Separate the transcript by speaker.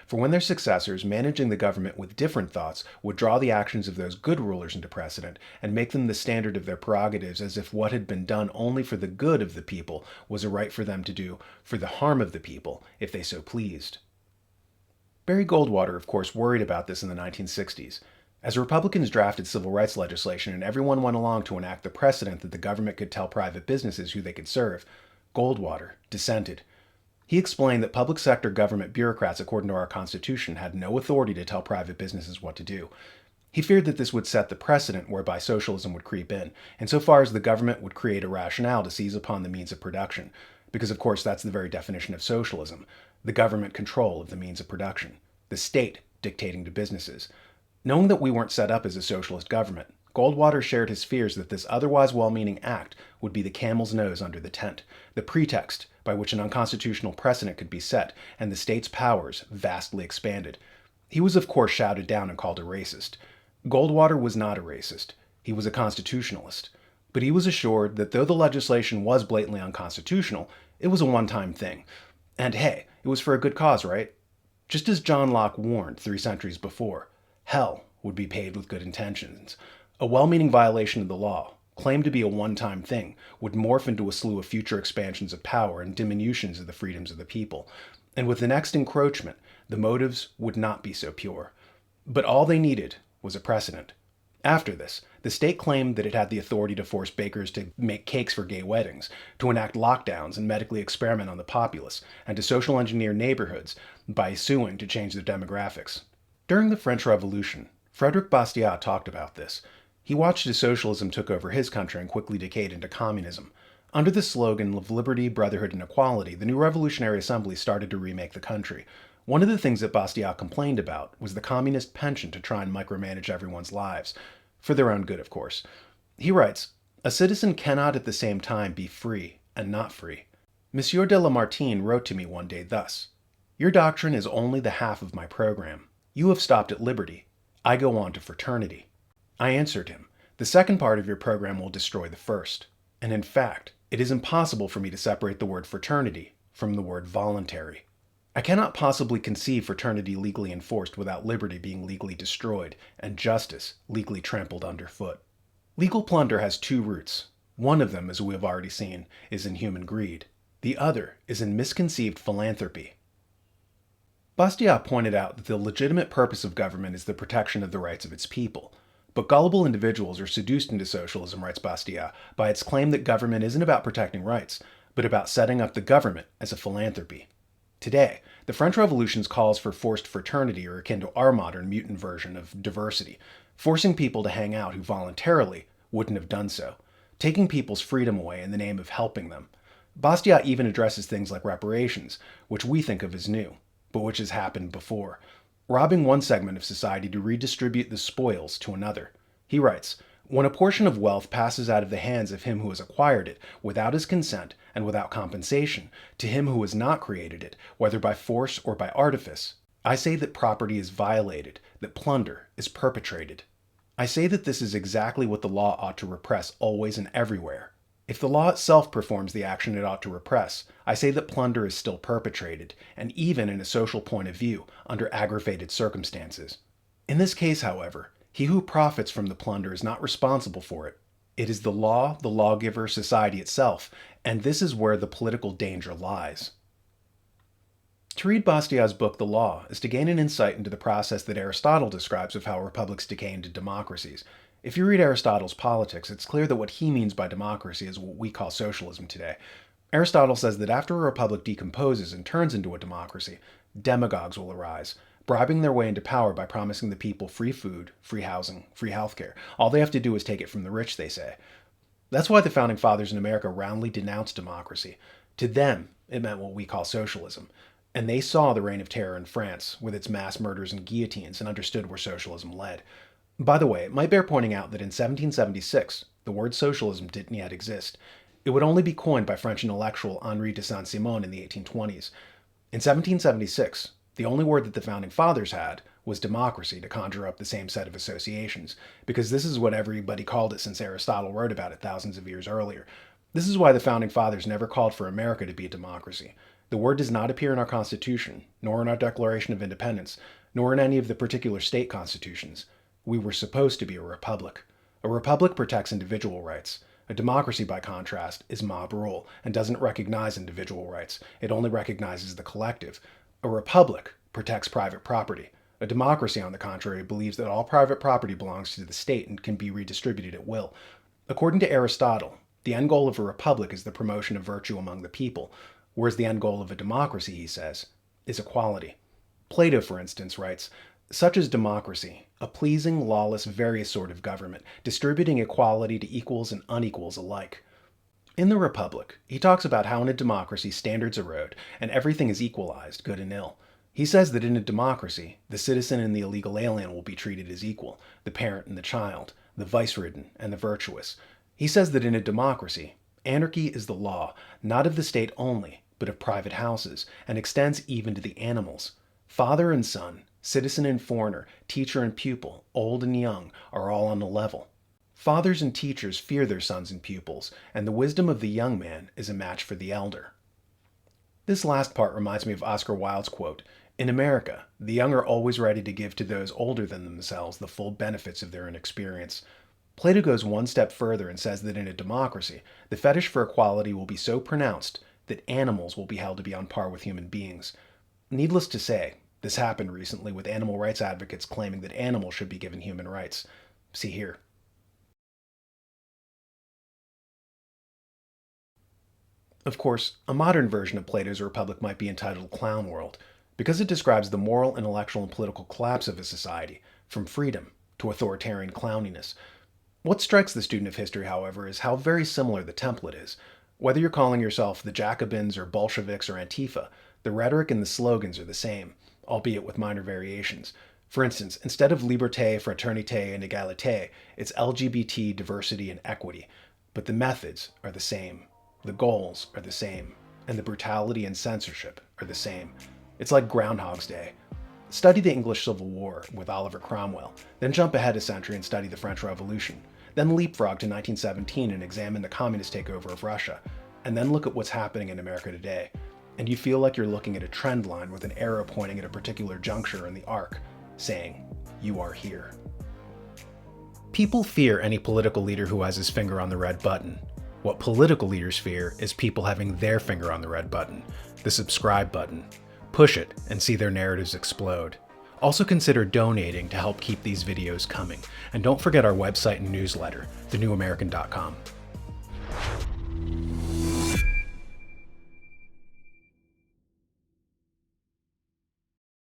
Speaker 1: for when their successors, managing the government with different thoughts, would draw the actions of those good rulers into precedent and make them the standard of their prerogatives, as if what had been done only for the good of the people was a right for them to do for the harm of the people, if they so pleased. Barry Goldwater, of course, worried about this in the 1960s. As Republicans drafted civil rights legislation and everyone went along to enact the precedent that the government could tell private businesses who they could serve, Goldwater dissented. He explained that public sector government bureaucrats, according to our Constitution, had no authority to tell private businesses what to do. He feared that this would set the precedent whereby socialism would creep in, insofar as the government would create a rationale to seize upon the means of production, because of course that's the very definition of socialism, the government control of the means of production, the state dictating to businesses. Knowing that we weren't set up as a socialist government, Goldwater shared his fears that this otherwise well-meaning act would be the camel's nose under the tent, the pretext by which an unconstitutional precedent could be set and the state's powers vastly expanded. He was of course shouted down and called a racist. Goldwater was not a racist. He was a constitutionalist. But he was assured that though the legislation was blatantly unconstitutional, it was a one-time thing. And hey, it was for a good cause, right? Just as John Locke warned 3 centuries before, hell would be paved with good intentions. A well-meaning violation of the law, claimed to be a one-time thing, would morph into a slew of future expansions of power and diminutions of the freedoms of the people. And with the next encroachment, the motives would not be so pure. But all they needed was a precedent. After this, the state claimed that it had the authority to force bakers to make cakes for gay weddings, to enact lockdowns and medically experiment on the populace, and to social engineer neighborhoods by suing to change their demographics. During the French Revolution, Frédéric Bastiat talked about this. He watched as socialism took over his country and quickly decayed into communism. Under the slogan of liberty, brotherhood, and equality, the new revolutionary assembly started to remake the country. One of the things that Bastiat complained about was the communist penchant to try and micromanage everyone's lives, for their own good, of course. He writes, "A citizen cannot at the same time be free and not free." Monsieur de Lamartine wrote to me one day thus, "Your doctrine is only the half of my program. You have stopped at liberty. I go on to fraternity." I answered him, "The second part of your program will destroy the first. And in fact, it is impossible for me to separate the word fraternity from the word voluntary. I cannot possibly conceive fraternity legally enforced without liberty being legally destroyed and justice legally trampled underfoot. Legal plunder has 2 roots. One of them, as we have already seen, is in human greed. The other is in misconceived philanthropy." Bastiat pointed out that the legitimate purpose of government is the protection of the rights of its people. But gullible individuals are seduced into socialism, writes Bastiat, by its claim that government isn't about protecting rights, but about setting up the government as a philanthropy. Today, the French Revolution's calls for forced fraternity are akin to our modern mutant version of diversity, forcing people to hang out who voluntarily wouldn't have done so, taking people's freedom away in the name of helping them. Bastiat even addresses things like reparations, which we think of as new, but which has happened before, robbing one segment of society to redistribute the spoils to another. He writes, "When a portion of wealth passes out of the hands of him who has acquired it, without his consent and without compensation, to him who has not created it, whether by force or by artifice, I say that property is violated, that plunder is perpetrated. I say that this is exactly what the law ought to repress always and everywhere. If the law itself performs the action it ought to repress, I say that plunder is still perpetrated, and even in a social point of view, under aggravated circumstances. In this case, however, he who profits from the plunder is not responsible for it. It is the law, the lawgiver, society itself, and this is where the political danger lies." To read Bastiat's book, The Law, is to gain an insight into the process that Aristotle describes of how republics decay into democracies. If you read Aristotle's Politics, it's clear that what he means by democracy is what we call socialism today. Aristotle says that after a republic decomposes and turns into a democracy, demagogues will arise, bribing their way into power by promising the people free food, free housing, free healthcare. All they have to do is take it from the rich, they say. That's why the Founding Fathers in America roundly denounced democracy. To them, it meant what we call socialism. And they saw the reign of terror in France, with its mass murders and guillotines, and understood where socialism led. By the way, it might bear pointing out that in 1776, the word socialism didn't yet exist. It would only be coined by French intellectual Henri de Saint-Simon in the 1820s. In 1776, the only word that the Founding Fathers had was democracy to conjure up the same set of associations, because this is what everybody called it since Aristotle wrote about it thousands of years earlier. This is why the Founding Fathers never called for America to be a democracy. The word does not appear in our Constitution, nor in our Declaration of Independence, nor in any of the particular state constitutions. We were supposed to be a republic. A republic protects individual rights. A democracy, by contrast, is mob rule and doesn't recognize individual rights. It only recognizes the collective. A republic protects private property. A democracy, on the contrary, believes that all private property belongs to the state and can be redistributed at will. According to Aristotle, the end goal of a republic is the promotion of virtue among the people, whereas the end goal of a democracy, he says, is equality. Plato, for instance, writes, "Such is democracy, a pleasing, lawless, various sort of government, distributing equality to equals and unequals alike." In the Republic, he talks about how in a democracy standards erode and everything is equalized, good and ill. He says that in a democracy, the citizen and the illegal alien will be treated as equal, the parent and the child, the vice-ridden and the virtuous. He says that in a democracy, anarchy is the law, not of the state only, but of private houses, and extends even to the animals. Father and son, citizen and foreigner, teacher and pupil, old and young, are all on a level. Fathers and teachers fear their sons and pupils, and the wisdom of the young man is a match for the elder. This last part reminds me of Oscar Wilde's quote, "In America, the young are always ready to give to those older than themselves the full benefits of their inexperience." Plato goes one step further and says that in a democracy, the fetish for equality will be so pronounced that animals will be held to be on par with human beings. Needless to say, this happened recently with animal rights advocates claiming that animals should be given human rights. See here. Of course, a modern version of Plato's Republic might be entitled Clown World, because it describes the moral, intellectual, and political collapse of a society, from freedom to authoritarian clowniness. What strikes the student of history, however, is how very similar the template is. Whether you're calling yourself the Jacobins or Bolsheviks or Antifa, the rhetoric and the slogans are the same, albeit with minor variations. For instance, instead of liberté, fraternité, and égalité, it's LGBT, diversity, and equity. But the methods are the same. The goals are the same, and the brutality and censorship are the same. It's like Groundhog's Day. Study the English Civil War with Oliver Cromwell, then jump ahead a century and study the French Revolution, then leapfrog to 1917 and examine the communist takeover of Russia, and then look at what's happening in America today. And you feel like you're looking at a trend line with an arrow pointing at a particular juncture in the arc, saying, "You are here." People fear any political leader who has his finger on the red button. What political leaders fear is people having their finger on the red button, the subscribe button. Push it and see their narratives explode. Also consider donating to help keep these videos coming. And don't forget our website and newsletter, thenewamerican.com.